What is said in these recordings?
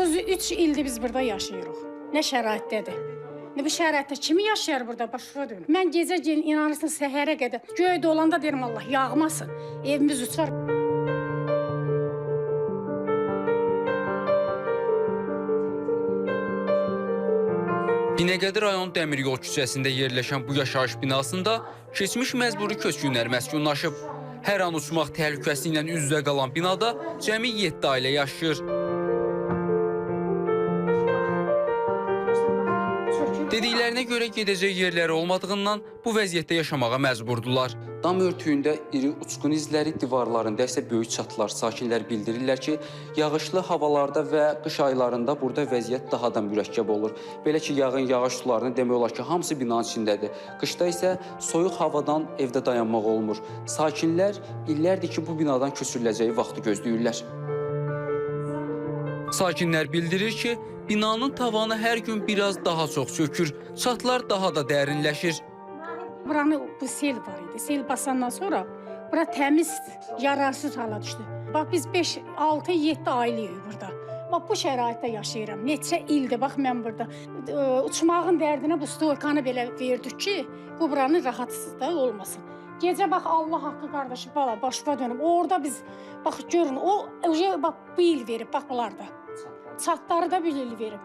33 ildir biz burada yaşayırıq. Nə şəraitdədir? Bu şəraitdə kimi yaşayır burada başa dönüm. Mən gecə inanırsın səhərə qədər göy dolanda deyirəm Allah yağmasın. Evimiz uçar. Binəqədi rayon Dəmiryol küçəsində yerləşən bu yaşayış binasında keçmiş məcburi köçkünlər məskunlaşıb. Hər an uçmaq təhlükəsi ilə üz-üzə qalan binada cəmi 7 ailə yaşayır. Dediklərinə görə gedəcək yerləri olmadığından bu vəziyyətdə yaşamağa məcburdular. Dam örtüyündə iri uçqun izləri, divarlarında isə böyük çatılar. Sakinlər bildirirlər ki, yağışlı havalarda və qış aylarında burada vəziyyət daha da mürəkkəb olur. Belə ki, yağış sularını demək olar ki, hamısı binanın içindədir. Qışda isə soyuq havadan evdə dayanmaq olmur. Sakinlər illərdir ki, bu binadan köçürüləcəyi vaxtı gözləyirlər. Sakinlər bildirir ki, binanın tavanı hər gün biraz daha çox çökür, çatlar daha da dərinləşir. Buranı bu sel var idi. Sel basandan sonra bura təmiz, yararsız hala düşdü. Bax biz 5, 6, 7 ailəyik burada. Bax bu şəraitdə yaşayıram. Neçə ildir bax mən burada. Uçmağın dərdinə bu stoykanı belə verdik ki, bu buranın rahatsız da olmasın. Gecə bax Allah haqqı qardaşı bala başıma dönüm. Orada biz bax görün o bax bu il verib bax bunlarda. Çatları da bir il verib.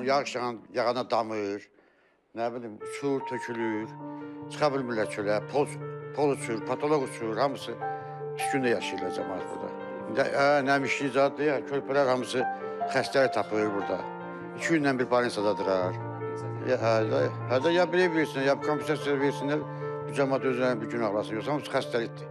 Yağış yağana damır, nə bilim, sur tökülür, çıxa bilmirlər çölə, pol uçur, patolog uçur, hamısı pis gündə yaşayırlar cəmaat burada. Nəmişli zaddır ya, körpələr hamısı xəstəlik tapır burada. 2 gündən bir balinsadadırar. Ya bir ev versinlər, ya bir kompensasiya versinlər, bu cəmaat özlərini bir gün ağlasın, yoxsa hamısı xəstəlikdir.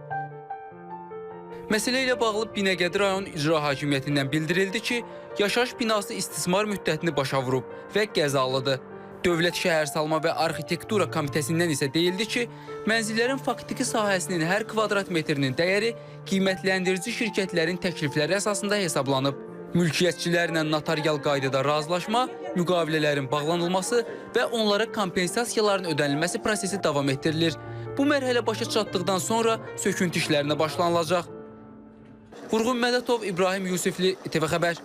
Məsələ ilə bağlı Binəqədi rayon icra hakimiyyətindən bildirildi ki, yaşayış binası istismar müddətini başa vurub və qəzalıdır. Dövlət Şəhərsalma və Arxitektura Komitəsindən isə deyildi ki, mənzillərin faktiki sahəsinin hər kvadrat metrinin dəyəri qiymətləndirici şirkətlərin təklifləri əsasında hesablanıb. Mülkiyyətçilərlə notarial qaydada razılaşma, müqavilələrin bağlanılması və onlara kompensasiyaların ödənilməsi prosesi davam etdirilir. Bu mərhələ başa çatdıqdan sonra söküntü işlərinə başlanılacaq. Vurğun Mədətov, İbrahim Yusifli, İTV Xəbər.